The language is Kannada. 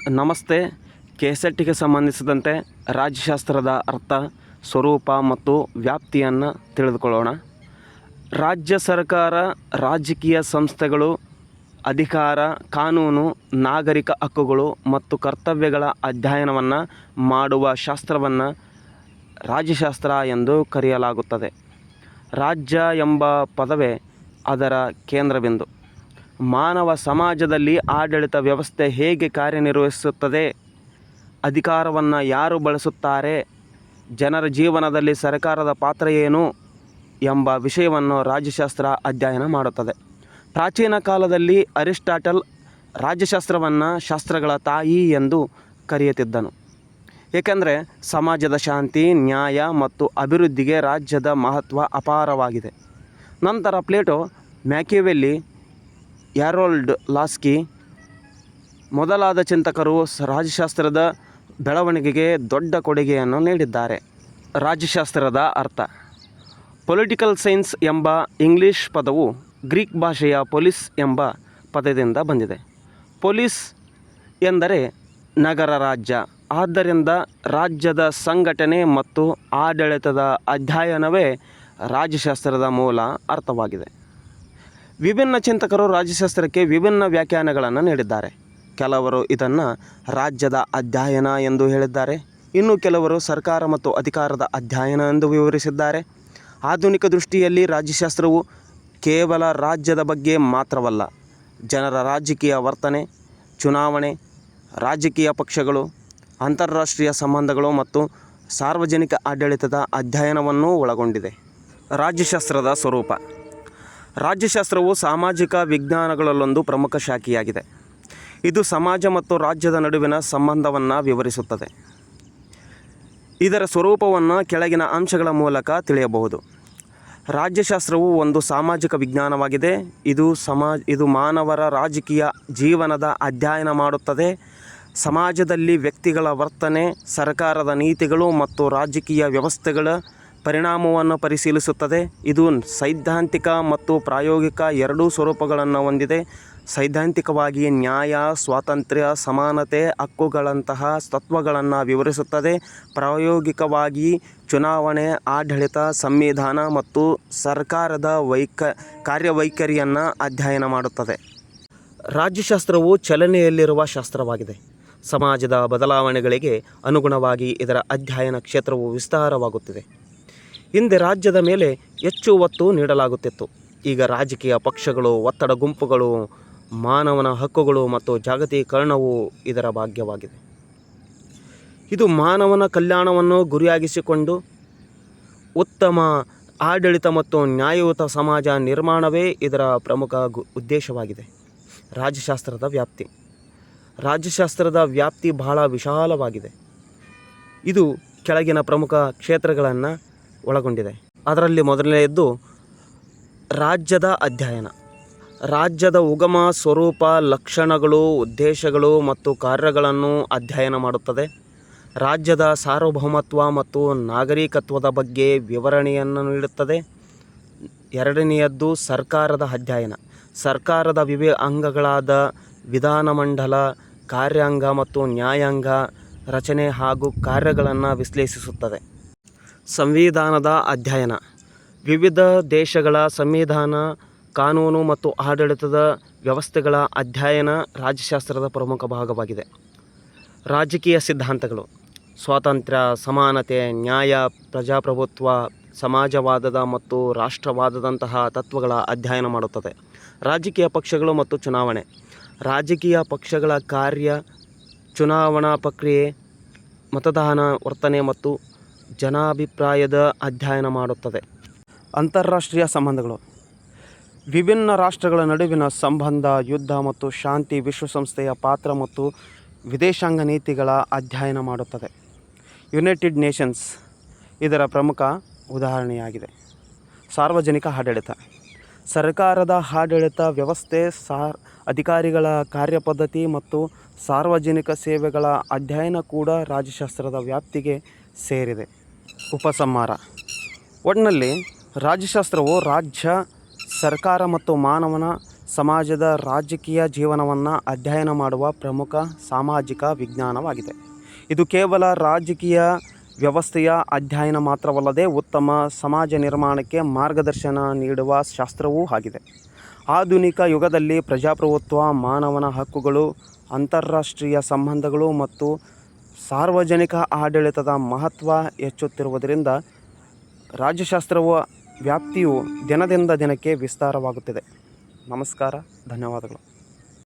ನಮಸ್ತೆ. ಕೆಸೆಟ್ಗೆ ಸಂಬಂಧಿಸಿದಂತೆ ರಾಜ್ಯಶಾಸ್ತ್ರದ ಅರ್ಥ, ಸ್ವರೂಪ ಮತ್ತು ವ್ಯಾಪ್ತಿಯನ್ನು ತಿಳಿದುಕೊಳ್ಳೋಣ. ರಾಜ್ಯ ಸರ್ಕಾರ, ರಾಜಕೀಯ ಸಂಸ್ಥೆಗಳು, ಅಧಿಕಾರ, ಕಾನೂನು, ನಾಗರಿಕ ಹಕ್ಕುಗಳು ಮತ್ತು ಕರ್ತವ್ಯಗಳ ಅಧ್ಯಯನವನ್ನು ಮಾಡುವ ಶಾಸ್ತ್ರವನ್ನು ರಾಜ್ಯಶಾಸ್ತ್ರ ಎಂದು ಕರೆಯಲಾಗುತ್ತದೆ. ರಾಜ್ಯ ಎಂಬ ಪದವೇ ಅದರ ಕೇಂದ್ರಬಿಂದು. ಮಾನವ ಸಮಾಜದಲ್ಲಿ ಆಡಳಿತ ವ್ಯವಸ್ಥೆ ಹೇಗೆ ಕಾರ್ಯನಿರ್ವಹಿಸುತ್ತದೆ, ಅಧಿಕಾರವನ್ನು ಯಾರು ಬಳಸುತ್ತಾರೆ, ಜನರ ಜೀವನದಲ್ಲಿ ಸರ್ಕಾರದ ಪಾತ್ರ ಏನು ಎಂಬ ವಿಷಯವನ್ನು ರಾಜ್ಯಶಾಸ್ತ್ರ ಅಧ್ಯಯನ ಮಾಡುತ್ತದೆ. ಪ್ರಾಚೀನ ಕಾಲದಲ್ಲಿ ಅರಿಸ್ಟಾಟಲ್ ರಾಜ್ಯಶಾಸ್ತ್ರವನ್ನು ಶಾಸ್ತ್ರಗಳ ತಾಯಿ ಎಂದು ಕರೆಯುತ್ತಿದ್ದನು. ಏಕೆಂದರೆ ಸಮಾಜದ ಶಾಂತಿ, ನ್ಯಾಯ ಮತ್ತು ಅಭಿವೃದ್ಧಿಗೆ ರಾಜ್ಯದ ಮಹತ್ವ ಅಪಾರವಾಗಿದೆ. ನಂತರ ಪ್ಲೇಟೋ, ಮ್ಯಾಕಿಯಾವೆಲ್ಲಿ, ಹ್ಯಾರೋಲ್ಡ್ ಲಾಸ್ಕಿ ಮೊದಲಾದ ಚಿಂತಕರು ರಾಜ್ಯಶಾಸ್ತ್ರದ ಬೆಳವಣಿಗೆಗೆ ದೊಡ್ಡ ಕೊಡುಗೆಯನ್ನು ನೀಡಿದ್ದಾರೆ. ರಾಜ್ಯಶಾಸ್ತ್ರದ ಅರ್ಥ. ಪೊಲಿಟಿಕಲ್ ಸೈನ್ಸ್ ಎಂಬ ಇಂಗ್ಲಿಷ್ ಪದವು ಗ್ರೀಕ್ ಭಾಷೆಯ ಪೊಲಿಸ್ ಎಂಬ ಪದದಿಂದ ಬಂದಿದೆ. ಪೊಲಿಸ್ ಎಂದರೆ ನಗರ ರಾಜ್ಯ. ಆದ್ದರಿಂದ ರಾಜ್ಯದ ಸಂಘಟನೆ ಮತ್ತು ಆಡಳಿತದ ಅಧ್ಯಯನವೇ ರಾಜ್ಯಶಾಸ್ತ್ರದ ಮೂಲ ಅರ್ಥವಾಗಿದೆ. ವಿಭಿನ್ನ ಚಿಂತಕರು ರಾಜ್ಯಶಾಸ್ತ್ರಕ್ಕೆ ವಿಭಿನ್ನ ವ್ಯಾಖ್ಯಾನಗಳನ್ನು ನೀಡಿದ್ದಾರೆ. ಕೆಲವರು ಇದನ್ನು ರಾಜ್ಯದ ಅಧ್ಯಯನ ಎಂದು ಹೇಳಿದ್ದಾರೆ. ಇನ್ನು ಕೆಲವರು ಸರ್ಕಾರ ಮತ್ತು ಅಧಿಕಾರದ ಅಧ್ಯಯನ ಎಂದು ವಿವರಿಸಿದ್ದಾರೆ. ಆಧುನಿಕ ದೃಷ್ಟಿಯಲ್ಲಿ ರಾಜ್ಯಶಾಸ್ತ್ರವು ಕೇವಲ ರಾಜ್ಯದ ಬಗ್ಗೆ ಮಾತ್ರವಲ್ಲ, ಜನರ ರಾಜಕೀಯ ವರ್ತನೆ, ಚುನಾವಣೆ, ರಾಜಕೀಯ ಪಕ್ಷಗಳು, ಅಂತಾರಾಷ್ಟ್ರೀಯ ಸಂಬಂಧಗಳು ಮತ್ತು ಸಾರ್ವಜನಿಕ ಆಡಳಿತದ ಅಧ್ಯಯನವನ್ನೂ ಒಳಗೊಂಡಿದೆ. ರಾಜ್ಯಶಾಸ್ತ್ರದ ಸ್ವರೂಪ. ರಾಜ್ಯಶಾಸ್ತ್ರವು ಸಾಮಾಜಿಕ ವಿಜ್ಞಾನಗಳಲ್ಲೊಂದು ಪ್ರಮುಖ ಶಾಖೆಯಾಗಿದೆ. ಇದು ಸಮಾಜ ಮತ್ತು ರಾಜ್ಯದ ನಡುವಿನ ಸಂಬಂಧವನ್ನು ವಿವರಿಸುತ್ತದೆ. ಇದರ ಸ್ವರೂಪವನ್ನು ಕೆಳಗಿನ ಅಂಶಗಳ ಮೂಲಕ ತಿಳಿಯಬಹುದು. ರಾಜ್ಯಶಾಸ್ತ್ರವು ಒಂದು ಸಾಮಾಜಿಕ ವಿಜ್ಞಾನವಾಗಿದೆ. ಇದು ಮಾನವರ ರಾಜಕೀಯ ಜೀವನದ ಅಧ್ಯಯನ ಮಾಡುತ್ತದೆ. ಸಮಾಜದಲ್ಲಿ ವ್ಯಕ್ತಿಗಳ ವರ್ತನೆ, ಸರ್ಕಾರದ ನೀತಿಗಳು ಮತ್ತು ರಾಜಕೀಯ ವ್ಯವಸ್ಥೆಗಳ ಪರಿಣಾಮವನ್ನು ಪರಿಶೀಲಿಸುತ್ತದೆ. ಇದು ಸೈದ್ಧಾಂತಿಕ ಮತ್ತು ಪ್ರಾಯೋಗಿಕ ಎರಡೂ ಸ್ವರೂಪಗಳನ್ನು ಹೊಂದಿದೆ. ಸೈದ್ಧಾಂತಿಕವಾಗಿ ನ್ಯಾಯ, ಸ್ವಾತಂತ್ರ್ಯ, ಸಮಾನತೆ, ಹಕ್ಕುಗಳಂತಹ ತತ್ವಗಳನ್ನು ವಿವರಿಸುತ್ತದೆ. ಪ್ರಾಯೋಗಿಕವಾಗಿ ಚುನಾವಣೆ, ಆಡಳಿತ, ಸಂವಿಧಾನ ಮತ್ತು ಸರ್ಕಾರದ ಕಾರ್ಯವೈಖರಿಯನ್ನು ಅಧ್ಯಯನ ಮಾಡುತ್ತದೆ. ರಾಜ್ಯಶಾಸ್ತ್ರವು ಚಲನೆಯಲ್ಲಿರುವ ಶಾಸ್ತ್ರವಾಗಿದೆ. ಸಮಾಜದ ಬದಲಾವಣೆಗಳಿಗೆ ಅನುಗುಣವಾಗಿ ಇದರ ಅಧ್ಯಯನ ಕ್ಷೇತ್ರವು ವಿಸ್ತಾರವಾಗುತ್ತಿದೆ. ಹಿಂದೆ ರಾಜ್ಯದ ಮೇಲೆ ಹೆಚ್ಚು ಒತ್ತು ನೀಡಲಾಗುತ್ತಿತ್ತು. ಈಗ ರಾಜಕೀಯ ಪಕ್ಷಗಳು, ಒತ್ತಡ ಗುಂಪುಗಳು, ಮಾನವನ ಹಕ್ಕುಗಳು ಮತ್ತು ಜಾಗತೀಕರಣವು ಇದರ ಭಾಗ್ಯವಾಗಿದೆ. ಇದು ಮಾನವನ ಕಲ್ಯಾಣವನ್ನು ಗುರಿಯಾಗಿಸಿಕೊಂಡು ಉತ್ತಮ ಆಡಳಿತ ಮತ್ತು ನ್ಯಾಯಯುತ ಸಮಾಜ ನಿರ್ಮಾಣವೇ ಇದರ ಪ್ರಮುಖ ಉದ್ದೇಶವಾಗಿದೆ. ರಾಜ್ಯಶಾಸ್ತ್ರದ ವ್ಯಾಪ್ತಿ. ರಾಜ್ಯಶಾಸ್ತ್ರದ ವ್ಯಾಪ್ತಿ ಬಹಳ ವಿಶಾಲವಾಗಿದೆ. ಇದು ಕೆಳಗಿನ ಪ್ರಮುಖ ಕ್ಷೇತ್ರಗಳನ್ನು ಒಳಗೊಂಡಿದೆ. ಅದರಲ್ಲಿ ಮೊದಲನೆಯದ್ದು ರಾಜ್ಯದ ಅಧ್ಯಯನ. ರಾಜ್ಯದ ಉಗಮ, ಸ್ವರೂಪ, ಲಕ್ಷಣಗಳು, ಉದ್ದೇಶಗಳು ಮತ್ತು ಕಾರ್ಯಗಳನ್ನು ಅಧ್ಯಯನ ಮಾಡುತ್ತದೆ. ರಾಜ್ಯದ ಸಾರ್ವಭೌಮತ್ವ ಮತ್ತು ನಾಗರಿಕತ್ವದ ಬಗ್ಗೆ ವಿವರಣೆಯನ್ನು ನೀಡುತ್ತದೆ. ಎರಡನೆಯದ್ದು ಸರ್ಕಾರದ ಅಧ್ಯಯನ. ಸರ್ಕಾರದ ವಿವಿಧ ಅಂಗಗಳಾದ ವಿಧಾನಮಂಡಲ, ಕಾರ್ಯಾಂಗ ಮತ್ತು ನ್ಯಾಯಾಂಗ ರಚನೆ ಹಾಗೂ ಕಾರ್ಯಗಳನ್ನು ವಿಶ್ಲೇಷಿಸುತ್ತದೆ. ಸಂವಿಧಾನದ ಅಧ್ಯಯನ. ವಿವಿಧ ದೇಶಗಳ ಸಂವಿಧಾನ, ಕಾನೂನು ಮತ್ತು ಆಡಳಿತದ ವ್ಯವಸ್ಥೆಗಳ ಅಧ್ಯಯನ ರಾಜ್ಯಶಾಸ್ತ್ರದ ಪ್ರಮುಖ ಭಾಗವಾಗಿದೆ. ರಾಜಕೀಯ ಸಿದ್ಧಾಂತಗಳು. ಸ್ವಾತಂತ್ರ್ಯ, ಸಮಾನತೆ, ನ್ಯಾಯ, ಪ್ರಜಾಪ್ರಭುತ್ವ, ಸಮಾಜವಾದದ ಮತ್ತು ರಾಷ್ಟ್ರವಾದದಂತಹ ತತ್ವಗಳ ಅಧ್ಯಯನ ಮಾಡುತ್ತದೆ. ರಾಜಕೀಯ ಪಕ್ಷಗಳು ಮತ್ತು ಚುನಾವಣೆ. ರಾಜಕೀಯ ಪಕ್ಷಗಳ ಕಾರ್ಯ, ಚುನಾವಣಾ ಪ್ರಕ್ರಿಯೆ, ಮತದಾನ ವರ್ತನೆ ಮತ್ತು ಜನಾಭಿಪ್ರಾಯದ ಅಧ್ಯಯನ ಮಾಡುತ್ತದೆ. ಅಂತಾರಾಷ್ಟ್ರೀಯ ಸಂಬಂಧಗಳು. ವಿಭಿನ್ನ ರಾಷ್ಟ್ರಗಳ ನಡುವಿನ ಸಂಬಂಧ, ಯುದ್ಧ ಮತ್ತು ಶಾಂತಿ, ವಿಶ್ವಸಂಸ್ಥೆಯ ಪಾತ್ರ ಮತ್ತು ವಿದೇಶಾಂಗ ನೀತಿಗಳ ಅಧ್ಯಯನ ಮಾಡುತ್ತದೆ. ಯುನೈಟೆಡ್ ನೇಷನ್ಸ್ ಇದರ ಪ್ರಮುಖ ಉದಾಹರಣೆಯಾಗಿದೆ. ಸಾರ್ವಜನಿಕ ಆಡಳಿತ. ಸರ್ಕಾರದ ಆಡಳಿತ ವ್ಯವಸ್ಥೆ, ಅಧಿಕಾರಿಗಳ ಕಾರ್ಯಪದ್ಧತಿ ಮತ್ತು ಸಾರ್ವಜನಿಕ ಸೇವೆಗಳ ಅಧ್ಯಯನ ಕೂಡ ರಾಜ್ಯಶಾಸ್ತ್ರದ ವ್ಯಾಪ್ತಿಗೆ ಸೇರಿದೆ. ಉಪಸಂಹಾರ. ಒಟ್ಟಿನಲ್ಲಿ ರಾಜ್ಯಶಾಸ್ತ್ರವು ರಾಜ್ಯ, ಸರ್ಕಾರ ಮತ್ತು ಮಾನವನ ಸಮಾಜದ ರಾಜಕೀಯ ಜೀವನವನ್ನು ಅಧ್ಯಯನ ಮಾಡುವ ಪ್ರಮುಖ ಸಾಮಾಜಿಕ ವಿಜ್ಞಾನವಾಗಿದೆ. ಇದು ಕೇವಲ ರಾಜಕೀಯ ವ್ಯವಸ್ಥೆಯ ಅಧ್ಯಯನ ಮಾತ್ರವಲ್ಲದೆ ಉತ್ತಮ ಸಮಾಜ ನಿರ್ಮಾಣಕ್ಕೆ ಮಾರ್ಗದರ್ಶನ ನೀಡುವ ಶಾಸ್ತ್ರವೂ ಆಗಿದೆ. ಆಧುನಿಕ ಯುಗದಲ್ಲಿ ಪ್ರಜಾಪ್ರಭುತ್ವ, ಮಾನವನ ಹಕ್ಕುಗಳು, ಅಂತಾರಾಷ್ಟ್ರೀಯ ಸಂಬಂಧಗಳು ಮತ್ತು ಸಾರ್ವಜನಿಕ ಆಡಳಿತದ ಮಹತ್ವ ಹೆಚ್ಚುತ್ತಿರುವುದರಿಂದ ರಾಜ್ಯಶಾಸ್ತ್ರವ ವ್ಯಾಪ್ತಿಯು ದಿನದಿಂದ ದಿನಕ್ಕೆ ವಿಸ್ತಾರವಾಗುತ್ತಿದೆ. ನಮಸ್ಕಾರ, ಧನ್ಯವಾದಗಳು.